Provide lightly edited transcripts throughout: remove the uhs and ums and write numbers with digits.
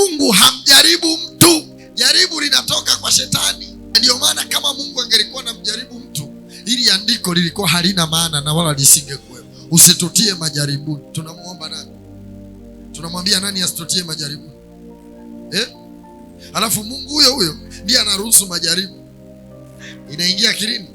Mungu hamjaribu mtu. Jaribu linatoka kwa shetani. Ndio maana kama Mungu angelikuwa anamjaribu mtu, ili andiko lilikuwa halina maana na wala lisingekuwepo. Usitutie majaribuni. Tunamuomba nani? Tunamwambia nani asitutie majaribuni? Alafu Mungu huyo huyo ndiye anaruhusu majaribu. Inaingia akilini?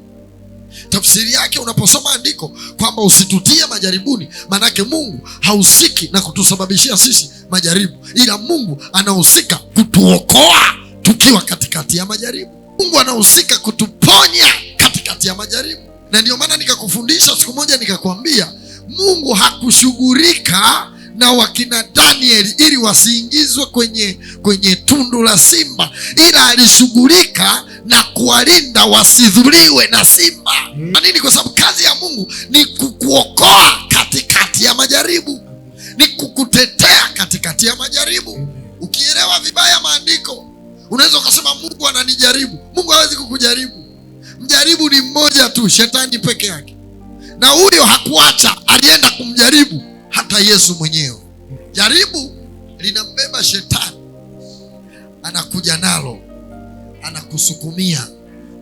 Tafsiri yake unaposoma andiko kwamba usitutie majaribuni, manake Mungu hahusiki na kutusababishia sisi majaribu, ila Mungu anahusika kutuokoa tukiwa katikati ya majaribu. Mungu anahusika kutuponya katikati ya majaribu. Na ndio maana nikakufundisha siku moja nikakwambia, Mungu hakushughulika na wakina Danieli ili wasiingizwe kwenye tundu la simba, ila alishughulika na kuwalinda wasidhuliwe na simba. Kwa nini? Kwa sababu kazi ya Mungu ni kukuokoa katikati ya majaribu, ni kukutetea katikati ya majaribu. Ukielewa vibaya maandiko, unaweza ukasema Mungu ananijaribu. Mungu hawezi kukujaribu. Mjaribu ni mmoja tu, shetani peke yake, na huyo hakuacha, alienda kumjaribu hata Yesu mwenyewe. Jaribu linambeba shetani, anakuja nalo, anakusukumia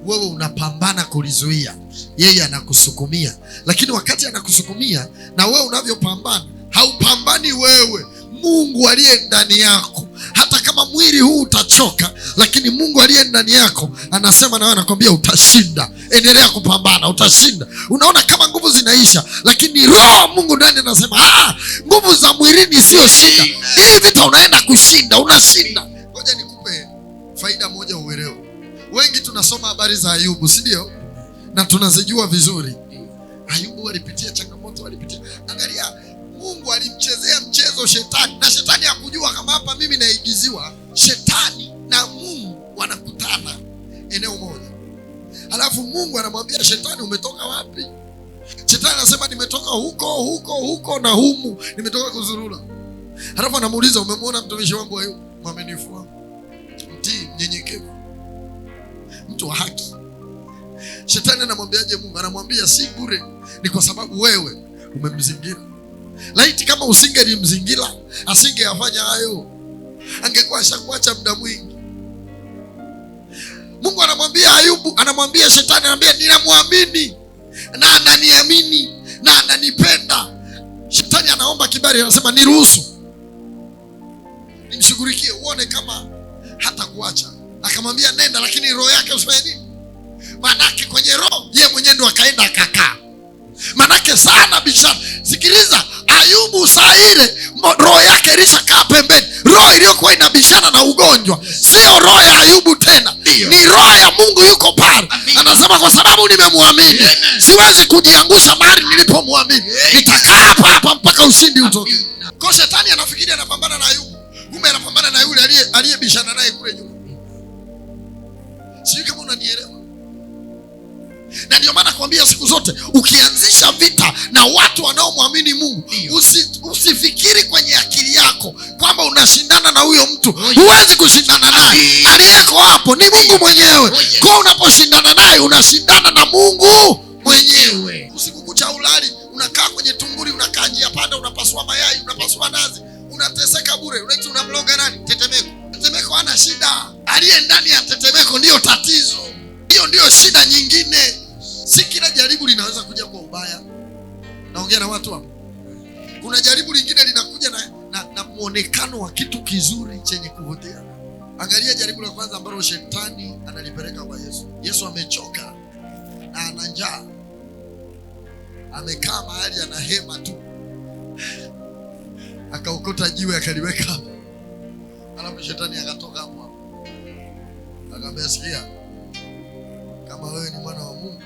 wewe, unapambana kulizuia, yeye anakusukumia. Lakini wakati anakusukumia na wewe unavyopambana, haupambani wewe, Mungu aliye ndani yako. Hata kama mwili huu utachoka, lakini Mungu aliye ndani yako anasema na wewe, anakwambia utashinda. Endelea kupambana, utashinda. Unaona kama nguvu zinaisha, lakini roho Mungu ndani anasema nguvu za mwilini sio shida. Hii vita unaenda kushinda, unashinda. Ngoja nikupe faida moja uelewe. Wengi tunasoma habari za Ayubu, si ndio? Na tunazijua vizuri. Ayubu alipitia changamoto, alipitia. Angalia, Mungu alimchezea mchezo shetani, na shetani hakujua kama hapa mimi naigiziwa. Shetani na Mungu wanakutana eneo moja. Alafu Mungu anamwambia shetani, umetoka wapi? Shetani anasema nimetoka huko na humu, nimetoka kuzurura. Alafu anamuuliza, umemwona mtumishi wangu Ayubu, mwaminifu wangu, mtii, mnyenyekevu, mtu wa haki. Shetani anamwambiaje Mungu? Anamwambia si bure, ni kwa sababu wewe umemzingira. Laiti kama usingelimzingira, asingeyafanya hayo, angekuwa ashakuacha muda mwingi. Mungu anamwambia Ayubu, anamwambia shetani, anamwambia ninamwamini na ananiamini na ananipenda. Shetani anaomba kibali, anasema niruhusu nimshughulikie, uone kama hata kuacha. Akamwambia nenda, lakini roho yake usifanye nini? Manake kwenye roho yeye mwenyewe ndo akaenda akakaa. Manake sana bishara. Sikiliza, Ayubu saa ile roho yake ilishakaa pembeni. Roho iliyokuwa inabishana na ugonjwa sio roho ya Ayubu tena, ni roho ya Mungu yuko pale. Anasema kwa sababu nimemwamini, siwezi kujiangusha mahali nilipomwamini, nitakaa hapa mpaka ushindi utoke. Kwa shetani anafikiri anapambana na Ayubu, kumbe anapambana na yule aliyebishana naye kule nyuma. Sijui kama unanielewa. Na ndio maana nakwambia siku zote, ukianzisha vita na watu wanaomwamini Mungu, usifikiri kwenye akili yako kwamba unashindana na huyo mtu. Huwezi kushindana naye. Aliyeko hapo ni Mungu mwenyewe. Kwa unaposhindana naye, unashindana na Mungu mwenyewe. Usiku kucha ulali, unakaa kwenye tunguri, unakaa njia panda, unapasua mayai, unapasua nazi, unateseka bure. Unaita unamloga nani? Tetemeko. Tetemeko hana shida. Aliye ndani ya tetemeko ndio tatizo. Hiyo ndio shida nyingine. Si kila jaribu linaweza kuja kwa ubaya. Naongea na watu hapo. Kuna jaribu lingine linakuja na muonekano wa kitu kizuri chenye kuvutia. Angalia jaribu la kwanza ambalo shetani analipeleka kwa Yesu. Yesu amechoka na ana njaa, amekaa mahali ana hema tu, akaokota jiwe akaliweka hapo. Alafu shetani akatoka hapo, akamwambia sikia, kama wewe ni mwana wa Mungu,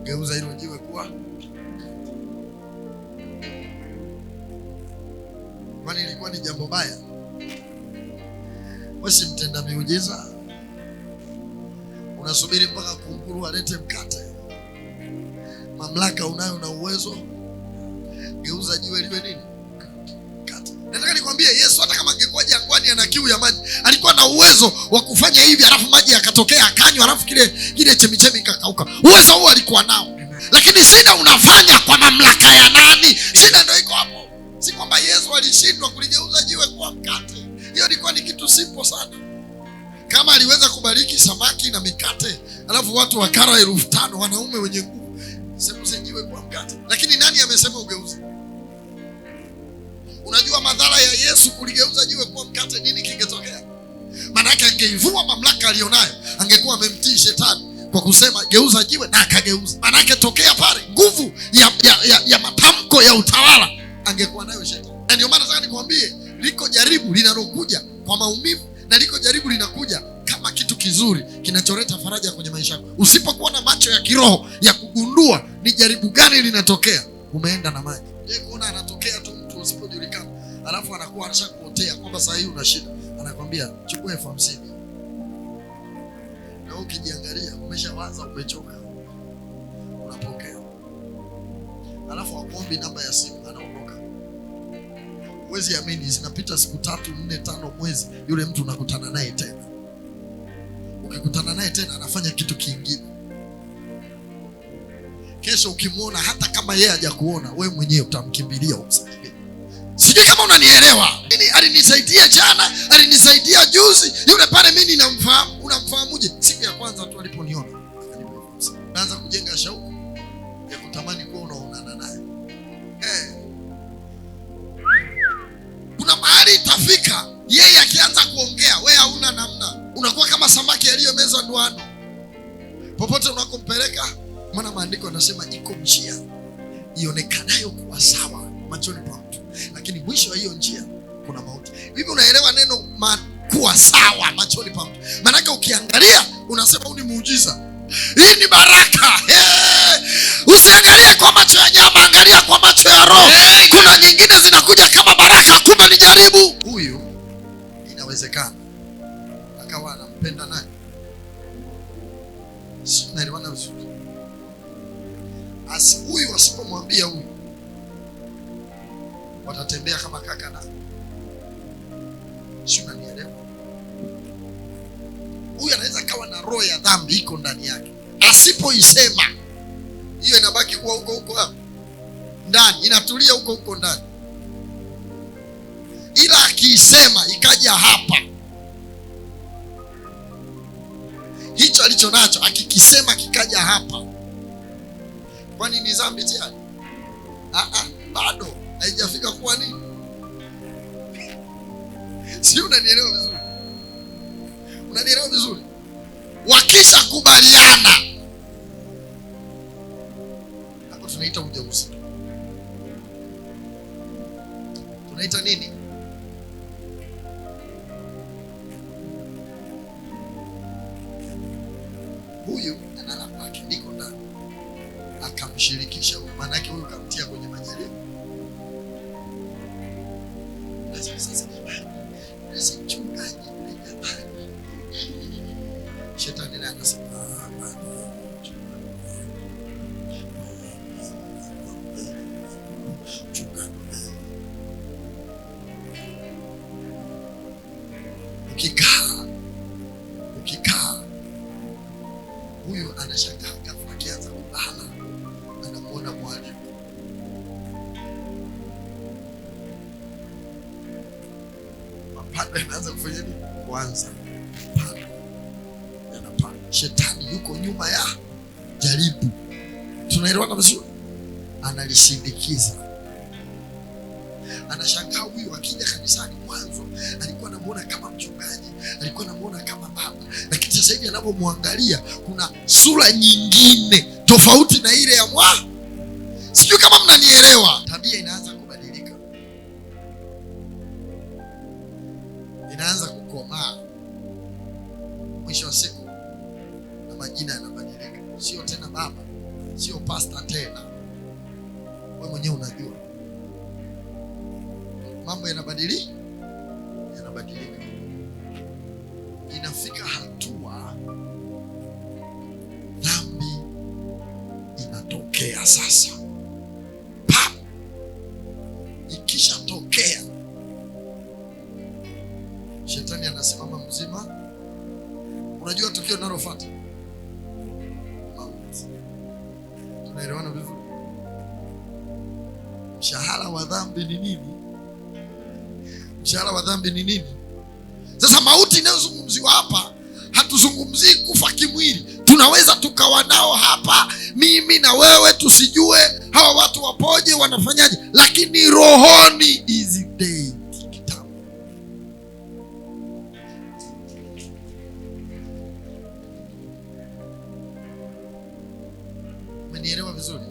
geuza hilo jiwe kuwa. Kwani ilikuwa ni jambo baya? Wewe si mtenda miujiza, unasubiri mpaka kunguru alete mkate? Mamlaka unayo na uwezo, geuza jiwe liwe nini? Mkate. Nataka nikwambie, Yesu hata kama angekuwa jangwani ana kiu ya maji, alikuwa na uwezo wa kufanya hivi, alafu maji yakatokea akanywa, alafu kile chemichemi ikakauka. Uwezo huo alikuwa nao. Lakini shida unafanya kwa mamlaka ya nani? Shida ndio iko hapo. Si kwamba Yesu alishindwa kuligeuza jiwe kuwa mkate. Hiyo ilikuwa ni kitu simple sana. Kama aliweza kubariki samaki na mikate, alafu watu wakara 5,000 wanaume wenye nguvu, sema jiwe kwa mkate. Lakini nani amesema ugeuze? Unajua madhara ya Yesu kuligeuza jiwe kuwa mkate, nini kingetokea? Maana yake angeivua mamlaka alionayo, angekuwa amemtii shetani kwa kusema geuza jiwe, na akageuza. Maana yake tokea pale nguvu ya matamko ya utawala angekuwa nayo shetani. Na ndio maana nataka nikwambie, liko jaribu linalokuja kwa maumivu, na liko jaribu linakuja kama kitu kizuri kinacholeta faraja kwenye maisha yako. Usipokuwa na macho ya kiroho ya kugundua ni jaribu gani linatokea, umeenda na maji. Yeye kuona anatokea tu mtu usipojulikana, alafu anakuwa anashakuotea kwamba saa hii una shida, anakwambia chukua 50,000. Na ukijiangalia umeshawaza, umechoka, unapokea. Alafu akuombi namba ya simu, anaondoka. Huwezi amini, zinapita siku 3, 4, 5, mwezi, yule mtu unakutana naye tena. Ukikutana naye tena anafanya kitu kingine. Kesho ukimwona, hata kama yeye hajakuona, wewe mwenyewe utamkimbilia umsaidie. Sijui kama unanielewa. Mimi alinisaidia jana, alinisaidia juzi. Yule pale mimi ninamfahamu. Unamfahamuje? Siku ya kwanza tu aliponiona naanza kujenga shauku ya kutamani kuwa unaonana naye. Kuna mahali itafika yeye akianza kuongea, wewe hauna namna. Unakuwa kama samaki aliyemeza ndoano. Popote unakompeleka, maana maandiko yanasema iko njia ionekanayo kuwa sawa machoni pa mtu, lakini mwisho wa hiyo njia kuna mauti. Hivi unaelewa neno kuwa sawa machoni pa mtu? Maana ukiangalia unasema huu ni muujiza, hii ni baraka. Usiangalie kwa macho ya nyama, angalia kwa macho ya roho. Kuna nyingine zinakuja kama baraka, kumbe ni jaribu. Huyu inawezekana akawa anampenda nani? Si naelewana vizuri? Huyu asipomwambia huyu, watatembea kama kaka na. Si unanielewa? Huyu anaweza kawa na roho ya dhambi iko ndani yake. Asipoisema, hiyo inabaki kuwa huko hapo ndani, inatulia huko ndani. Ila akiisema ikaja hapa, hicho alicho nacho akikisema kikaja hapa, kwani ni dhambi tayari? Bado haijafika kuwa nini? Si unanielewa vizuri? Unanielewa vizuri? Wakisha kubaliana, hapo tunaita ujauzito. Tunaita nini? Huyu analapa ndiko ndani, akamshirikisha huyu, maana yake huyu kamtia kwenye majaribu. Sasa mchungaji yule jamani, shetani naye anasema ukikaa huyu anashangaa, ghafla akianza kulala anamuona mwalimu. Mapanda anaanza kufanya nini? Kwanza panda, yanapanda. Shetani yuko nyuma ya jaribu. Tunaelewana vizuri? Analishindikiza. Anashangaa huyu akija kanisani, mwanzo alikuwa anamuona kama mchungaji, alikuwa anamuona kama baba, lakini sasa hivi anapomwangalia kuna sura nyingine tofauti na ile ya Sijui kama mnanielewa. Tabia inaanza kubadilika, inaanza kukomaa. Mwisho wa siku na majina yanabadilika. Sio tena baba, sio pastor tena. Wewe mwenyewe unajua mambo yanabadilika. Inafika hatua dhambi inatokea sasa. Ikishatokea, shetani anasimama mzima. Unajua tukio linalofuata? Tunaelewana vizuri? Mshahara wa dhambi ni nini? Mshahara wa dhambi ni nini? Sasa mauti inayozungumziwa hapa, hatuzungumzii kufa kimwili. Tunaweza tukawa nao hapa, mimi na wewe, tusijue hawa watu wapoje, wanafanyaje, lakini rohoni is dead. Umenielewa vizuri?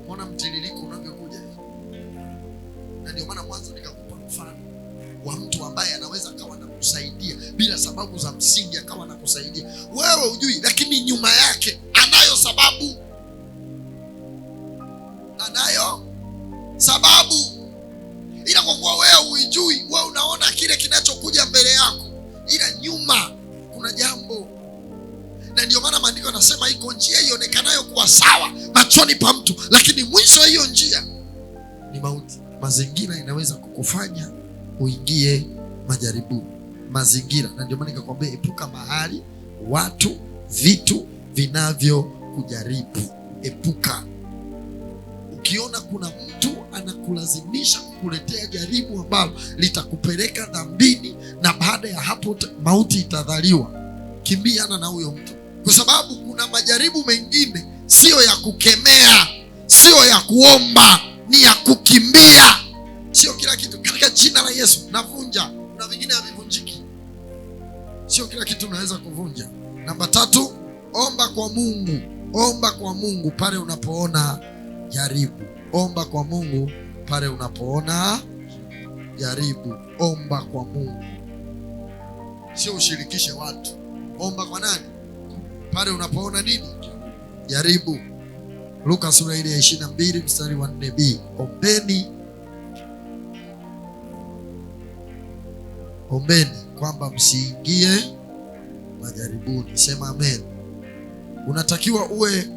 Umeona mtiririko unavyokuja? Na ndio maana mwanzo nikakupa mfano wa mtu ambaye anaweza akawa anakusaidia bila sababu za msingi, akawa anakusaidia wewe hujui, lakini nyuma yake anayo sababu. Ila kwa kuwa wewe huijui, wewe unaona kile kinachokuja mbele yako, ila nyuma kuna jambo. Na ndio maana maandiko yanasema iko njia ionekanayo kuwa sawa machoni pa mtu, lakini mwisho hiyo njia ni mauti. Mazingira inaweza kukufanya uingie majaribu. Mazingira. Na ndio maana nikakwambia epuka mahali, watu, vitu vinavyokujaribu. Epuka. Ukiona kuna mtu anakulazimisha kukuletea jaribu ambalo litakupeleka dhambini, na baada ya hapo mauti itadhaliwa, kimbiana na huyo mtu. Kwa sababu kuna majaribu mengine sio ya kukemea, sio ya kuomba, ni ya kukimbia. Sio kila kitu katika jina la Yesu navunja, na vingine havivunjiki. Sio kila kitu unaweza kuvunja. Namba 3, omba kwa Mungu. Omba kwa Mungu pale unapoona jaribu. Omba kwa Mungu pale unapoona jaribu. Omba kwa Mungu. Sio ushirikishe watu. Omba kwa nani? Pale unapoona nini? Jaribu. Luka sura ile ya 22 mstari wa 4b. Ombeni kwamba msiingie majaribuni. Sema amen. Unatakiwa uwe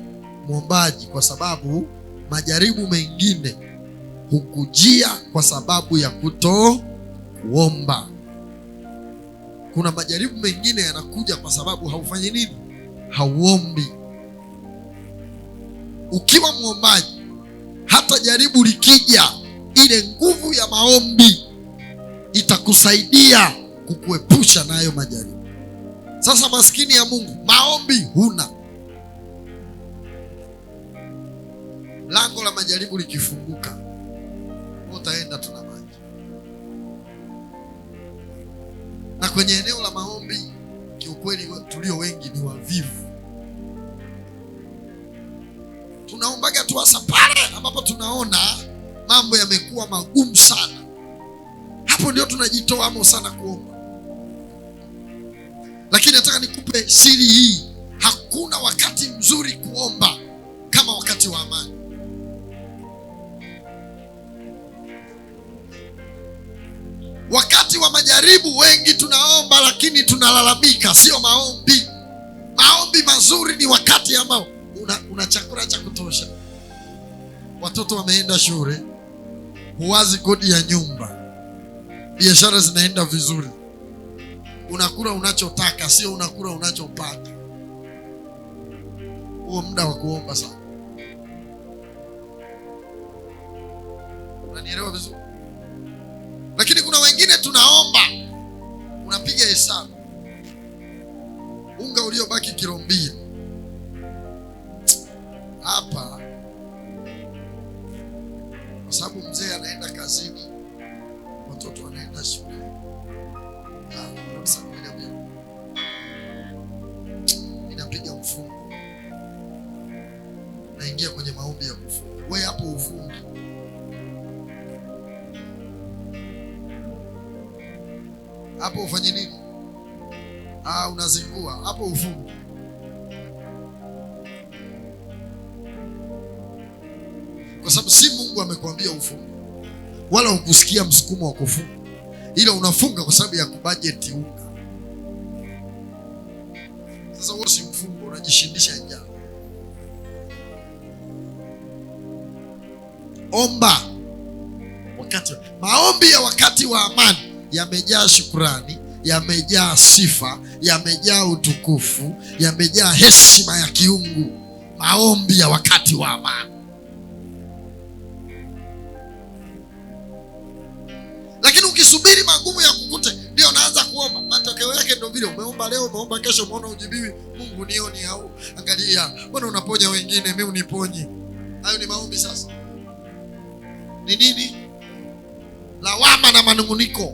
mwombaji, kwa sababu majaribu mengine hukujia kwa sababu ya kuto kuomba. Kuna majaribu mengine yanakuja kwa sababu haufanyi nini? Hauombi. Ukiwa mwombaji, hata jaribu likija, ile nguvu ya maombi itakusaidia kukuepusha na hayo majaribu. Sasa maskini ya Mungu, maombi huna. Lango la majaribu likifunguka, utaenda tu na maji. Na kwenye eneo la maombi, kiukweli tulio wengi ni wavivu. Tunaombaga tu hasa pale ambapo tunaona mambo yamekuwa magumu sana. Hapo ndio tunajitoa amo sana kuomba. Lakini nataka nikupe siri hii. Hakuna wakati mzuri kuomba kama wakati wa amani. Wakati wa majaribu wengi tunaomba, lakini tunalalamika. Sio maombi. Maombi mazuri ni wakati ambao una chakula cha kutosha, watoto wameenda shule, huwazi kodi ya nyumba, biashara zinaenda vizuri, unakula unachotaka, sio unakula unachopata. Huo muda wa kuomba sana. Unanielewa vizuri? Lakini kuna wengine tunaomba, unapiga hesabu, unga uliobaki kilo 2 hapa, kwa sababu mzee anaenda kazini, watoto wanaenda shule. Ninapiga mfungo, naingia kwenye maombi ya kufunga. Wewe hapo ufungi, hapo ufanye nini? Unazingua hapo, ufungi. Kwa sababu si Mungu amekwambia ufunge, wala ukusikia msukumo wa kufunga, ila unafunga kwa sababu ya kubudget unga. Sasa wewe si mfungo, unajishindisha njaa. Omba wakati maombi ya wakati wa amani yamejaa shukrani, yamejaa sifa, yamejaa utukufu, yamejaa heshima ya kiungu. Maombi ya wakati wa amani. Lakini ukisubiri magumu ya kukute ndio unaanza kuomba, ndio vile umeomba leo, umeomba kesho, umeona ujibiwi. Mungu nioni au angalia, mbona unaponya wengine, mimi uniponyi? Hayo ni maombi. Sasa ni nini? Lawama na manunguniko.